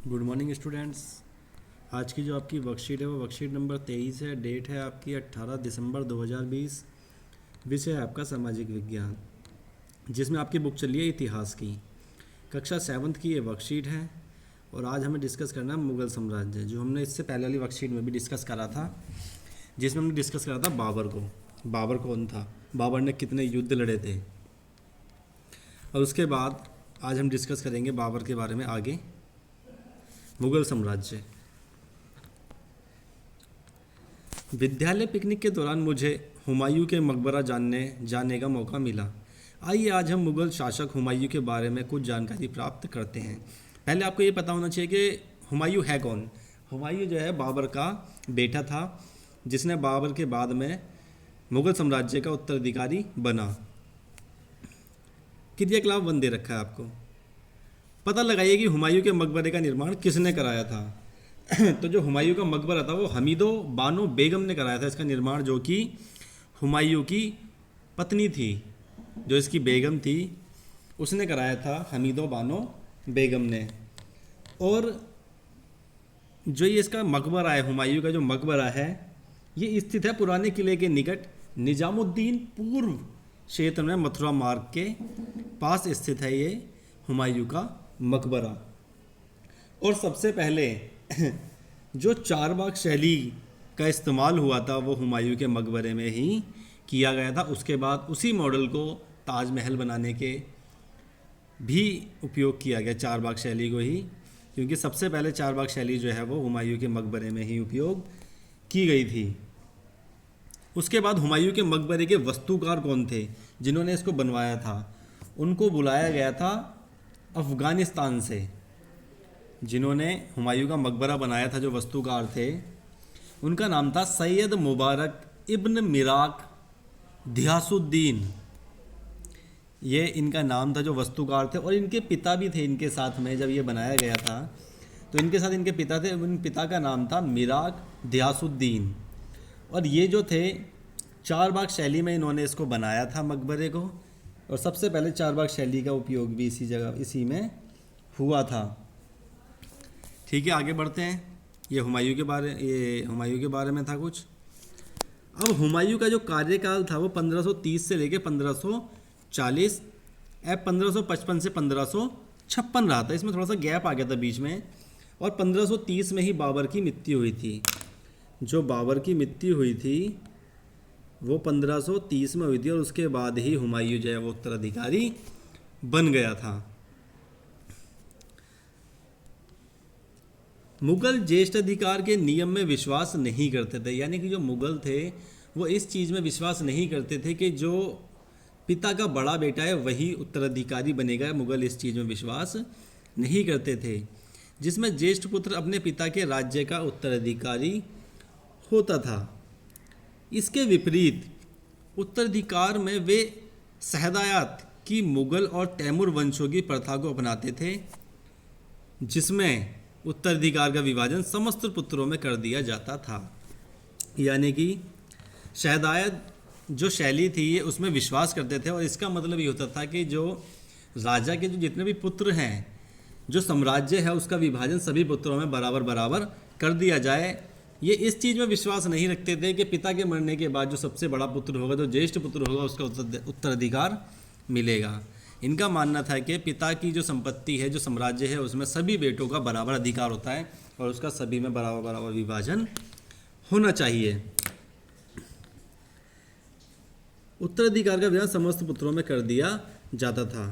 Good morning students. आज की जो आपकी वर्कशीट है वो वर्कशीट नंबर 23 है। डेट है आपकी 18 दिसंबर 2020। विषय है आपका सामाजिक विज्ञान, जिसमें आपकी बुक चली है इतिहास की। कक्षा 7th की ये वर्कशीट है और आज हमें डिस्कस करना है मुग़ल साम्राज्य, जो हमने इससे पहले वाली वर्कशीट में भी डिस्कस करा था, जिसमें हमने डिस्कस करा था बाबर को। बाबर कौन था, बाबर ने कितने युद्ध लड़े थे, और उसके बाद आज हम डिस्कस करेंगे बाबर के बारे में आगे। मुग़ल साम्राज्य। विद्यालय पिकनिक के दौरान मुझे हुमायूं के मकबरा जाने का मौका मिला। आइए आज हम मुग़ल शासक हुमायूं के बारे में कुछ जानकारी प्राप्त करते हैं। पहले आपको ये पता होना चाहिए कि हुमायूं है कौन। हुमायूं जो है बाबर का बेटा था, जिसने बाबर के बाद में मुग़ल साम्राज्य का उत्तराधिकारी बना। क्रियाकलाप वन दे रखा है आपको। पता लगाइए कि हुमायूं के मकबरे का निर्माण किसने कराया था। तो जो हुमायूं का मकबरा था वो हमीदो बानो बेगम ने कराया था इसका निर्माण, जो कि हुमायूं की पत्नी थी, जो इसकी बेगम थी, उसने कराया था, हमीदो बानो बेगम ने। और जो ये इसका मकबरा है, हुमायूं का जो मकबरा है, ये स्थित है पुराने किले के निकट निजामुद्दीन पूर्व क्षेत्र में मथुरा मार्ग के पास स्थित है ये हुमायूं का मकबरा। और सबसे पहले जो चारबाग शैली का इस्तेमाल हुआ था वो हुमायूं के मकबरे में ही किया गया था। उसके बाद उसी मॉडल को ताजमहल बनाने के भी उपयोग किया गया, चारबाग शैली को ही, क्योंकि सबसे पहले चारबाग शैली जो है वो हुमायूं के मकबरे में ही उपयोग की गई थी। उसके बाद हुमायूं के मकबरे के वास्तुकार कौन थे जिन्होंने इसको बनवाया था, उनको बुलाया गया था अफ़गानिस्तान से। जिन्होंने हुमायूं का मकबरा बनाया था, जो वास्तुकार थे, उनका नाम था सैयद मुबारक इब्न मिराक धियासुद्दीन। ये इनका नाम था जो वास्तुकार थे, और इनके पिता भी थे इनके साथ में। जब ये बनाया गया था तो इनके साथ इनके पिता थे, उन पिता का नाम था मिराक धियासुद्दीन। और ये जो थे चारबाग शैली में इन्होंने इसको बनाया था मकबरे को, और सबसे पहले चारबाग शैली का उपयोग भी इसी में हुआ था। ठीक है, आगे बढ़ते हैं। ये हुमायूं के बारे में था कुछ। अब हुमायूं का जो कार्यकाल था वो 1530 से लेकर 1540, 1555 से 1556 रहा था। इसमें थोड़ा सा गैप आ गया था बीच में, और 1530 में ही बाबर की मृत्यु हुई थी। जो बाबर की मृत्यु हुई थी वो 1530 में हुई थी, और उसके बाद ही हुमायूं जो है वो उत्तराधिकारी बन गया था। मुगल ज्येष्ठ अधिकार के नियम में विश्वास नहीं करते थे, यानी कि जो मुगल थे वो इस चीज़ में विश्वास नहीं करते थे कि जो पिता का बड़ा बेटा है वही उत्तराधिकारी बनेगा। मुगल इस चीज़ में विश्वास नहीं करते थे, जिसमें ज्येष्ठ पुत्र अपने पिता के राज्य का उत्तराधिकारी होता था। इसके विपरीत उत्तराधिकार में वे सहदायत की मुगल और तैमूर वंशों की प्रथा को अपनाते थे, जिसमें उत्तराधिकार का विभाजन समस्त पुत्रों में कर दिया जाता था। यानी कि शहदायत जो शैली थी ये उसमें विश्वास करते थे, और इसका मतलब ये होता था कि जो राजा के जो जितने भी पुत्र हैं, जो साम्राज्य है उसका विभाजन सभी पुत्रों में बराबर बराबर कर दिया जाए। ये इस चीज़ में विश्वास नहीं रखते थे कि पिता के मरने के बाद जो सबसे बड़ा पुत्र होगा, जो ज्येष्ठ पुत्र होगा, उसका उत्तराधिकार मिलेगा। इनका मानना था कि पिता की जो संपत्ति है, जो साम्राज्य है, उसमें सभी बेटों का बराबर अधिकार होता है, और उसका सभी में बराबर बराबर विभाजन होना चाहिए। उत्तराधिकार का विभाजन समस्त पुत्रों में कर दिया जाता था।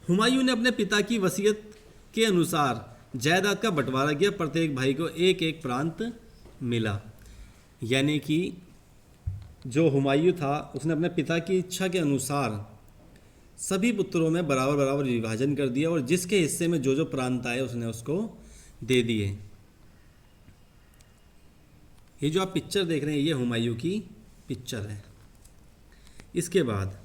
हुमायूं ने अपने पिता की वसीयत के अनुसार जायदाद का बंटवारा किया। प्रत्येक भाई को एक एक प्रांत मिला। यानी कि जो हुमायूं था उसने अपने पिता की इच्छा के अनुसार सभी पुत्रों में बराबर बराबर विभाजन कर दिया, और जिसके हिस्से में जो जो प्रांत आए उसने उसको दे दिए। ये जो आप पिक्चर देख रहे हैं ये हुमायूं की पिक्चर है। इसके बाद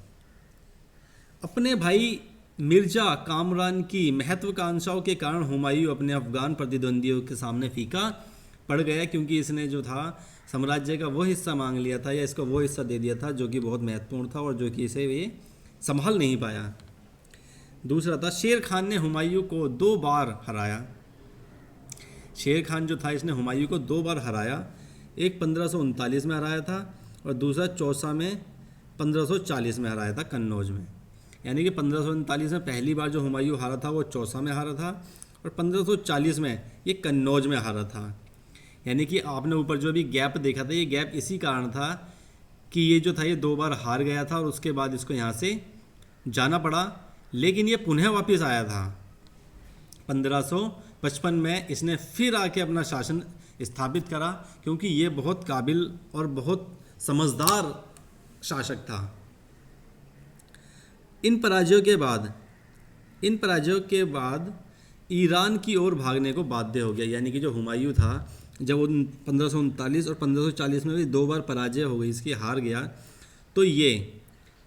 अपने भाई मिर्जा कामरान की महत्वाकांक्षाओं के कारण हुमायूं अपने अफगान प्रतिद्वंदियों के सामने फीका पड़ गया, क्योंकि इसने जो था साम्राज्य का वो हिस्सा मांग लिया था, या इसको वो हिस्सा दे दिया था जो कि बहुत महत्वपूर्ण था, और जो कि इसे ये संभाल नहीं पाया। दूसरा था शेर खान ने हुमायूं को 2 बार हराया। शेर खान जो था इसने हुमायूं को 2 बार हराया, एक 1539 में हराया था और दूसरा चौसा में 1540 में हराया था कन्नौज में। यानी कि 1539 में पहली बार जो हुमायूं हारा था वो चौसा में हारा था और 1540 में ये कन्नौज में हारा था। यानी कि आपने ऊपर जो भी गैप देखा था, ये गैप इसी कारण था कि ये जो था ये 2 बार हार गया था और उसके बाद इसको यहाँ से जाना पड़ा, लेकिन ये पुनः वापस आया था। 1555 में इसने फिर आके अपना शासन स्थापित करा, क्योंकि ये बहुत काबिल और बहुत समझदार शासक था। इन पराजयों के बाद ईरान की ओर भागने को बाध्य हो गया। यानी कि जो हुमायूं था, जब 1539 और 1540 में भी 2 बार पराजय हो गई, इसकी हार गया, तो ये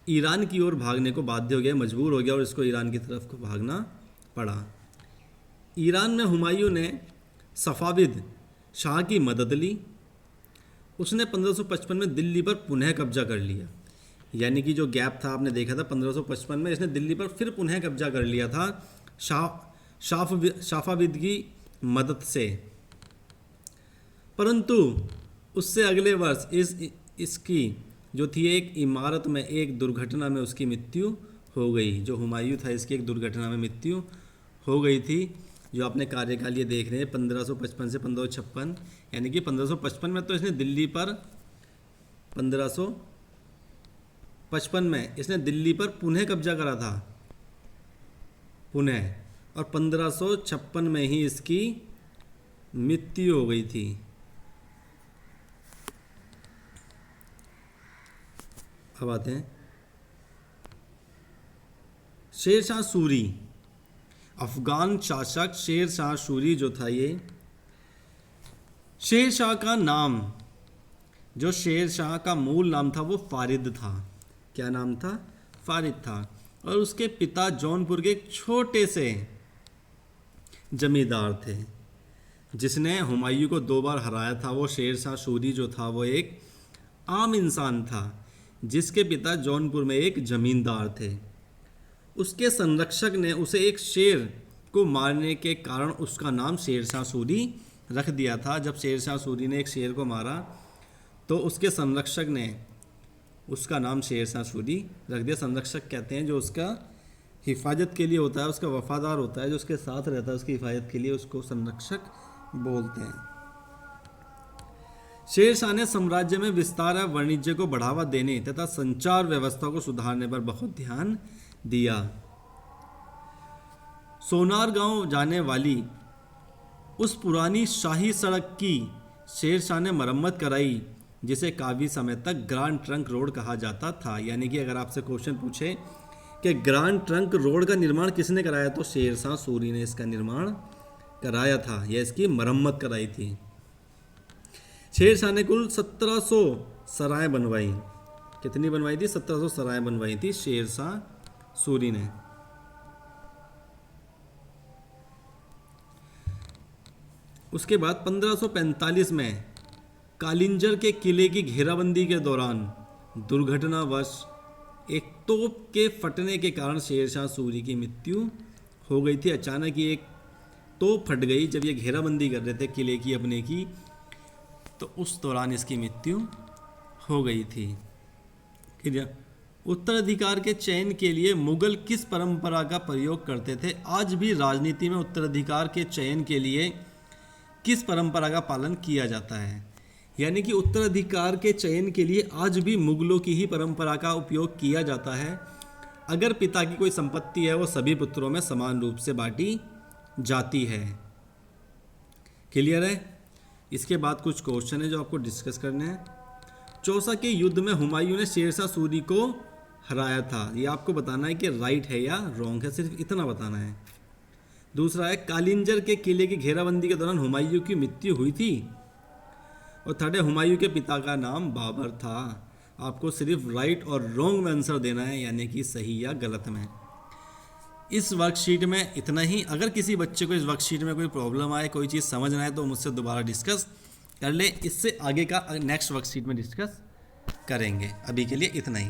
ईरान की ओर भागने को बाध्य हो गया, मजबूर हो गया और इसको ईरान की तरफ को भागना पड़ा। ईरान में हुमायूं ने सफ़ाविद शाह की मदद ली। उसने 1555 में दिल्ली पर पुनः कब्जा कर लिया। यानी कि जो गैप था आपने देखा था 1555 में, इसने दिल्ली पर फिर पुनः कब्जा कर लिया था शाफाविद की मदद से। परंतु उससे अगले वर्ष इसकी जो थी एक इमारत में एक दुर्घटना में उसकी मृत्यु हो गई। जो हुमायूं था इसकी एक दुर्घटना में मृत्यु हो गई थी। जो आपने कार्यकाल ये देख रहे हैं 1555 से 1556, यानी कि 1555 में तो इसने दिल्ली पर 1555 में इसने दिल्ली पर पुनः कब्जा करा था पुनः, और 1556 में ही इसकी मृत्यु हो गई थी। अब आते हैं शेर शाह सूरी। अफगान शासक शेर शाह सूरी जो था, ये शेर शाह का नाम, जो शेर शाह का मूल नाम था वो फारिद था। क्या नाम था? फारिद था। और उसके पिता जौनपुर के एक छोटे से जमींदार थे। जिसने हुमायूं को 2 बार हराया था वो शेर शाह सूरी जो था वो एक आम इंसान था, जिसके पिता जौनपुर में एक जमींदार थे। उसके संरक्षक ने उसे एक शेर को मारने के कारण उसका नाम शेर शाह सूरी रख दिया था। जब शेर शाह सूरी ने एक शेर को मारा तो उसके संरक्षक ने उसका नाम शेर शाह सूरी रख दिया। संरक्षक कहते हैं जो उसका हिफाजत के लिए होता है, उसका वफादार होता है, जो उसके साथ रहता है उसकी हिफाजत के लिए, उसको संरक्षक बोलते हैं। शेर शाह ने साम्राज्य में विस्तार और वाणिज्य को बढ़ावा देने तथा संचार व्यवस्था को सुधारने पर बहुत ध्यान दिया। सोनार गांव जाने वाली उस पुरानी शाही सड़क की शेर शाह ने मरम्मत कराई, जिसे काफ़ी समय तक ग्रांड ट्रंक रोड कहा जाता था। यानी कि अगर आपसे क्वेश्चन पूछे कि ग्रांड ट्रंक रोड का निर्माण किसने कराया, तो शेर शाह सूरी ने इसका निर्माण कराया था या इसकी मरम्मत कराई थी। शेर शाह ने कुल 1700 सराय बनवाई। कितनी बनवाई थी? 1700 सराय बनवाई थी शेर शाह सूरी ने। उसके बाद 1545 में कालिंजर के किले की घेराबंदी के दौरान दुर्घटनावश एक तोप के फटने के कारण शेर शाह सूरी की मृत्यु हो गई थी। अचानक ही एक तोप फट गई जब ये घेराबंदी कर रहे थे किले की अपने की, तो उस दौरान इसकी मृत्यु हो गई थी। उत्तराधिकार के चयन के लिए मुगल किस परंपरा का प्रयोग करते थे? आज भी राजनीति में उत्तराधिकार के चयन के लिए किस परंपरा का पालन किया जाता है? यानी कि उत्तराधिकार के चयन के लिए आज भी मुगलों की ही परंपरा का उपयोग किया जाता है। अगर पिता की कोई संपत्ति है वो सभी पुत्रों में समान रूप से बांटी जाती है। क्लियर है? इसके बाद कुछ क्वेश्चन है जो आपको डिस्कस करने हैं। चौसा के युद्ध में हुमायूं ने शेर शाह सूरी को हराया था, ये आपको बताना है कि राइट है या रॉन्ग है, सिर्फ इतना बताना है। दूसरा है कालिंजर के किले की घेराबंदी के दौरान हुमायूं की मृत्यु हुई थी। और थर्ड है हुमायूं के पिता का नाम बाबर था। आपको सिर्फ राइट और रॉन्ग में आंसर देना है, यानी कि सही या गलत में। इस वर्कशीट में इतना ही। अगर किसी बच्चे को इस वर्कशीट में कोई प्रॉब्लम आए, कोई चीज़ समझ ना आए, तो मुझसे दोबारा डिस्कस कर ले। इससे आगे का नेक्स्ट वर्कशीट में डिस्कस करेंगे। अभी के लिए इतना ही।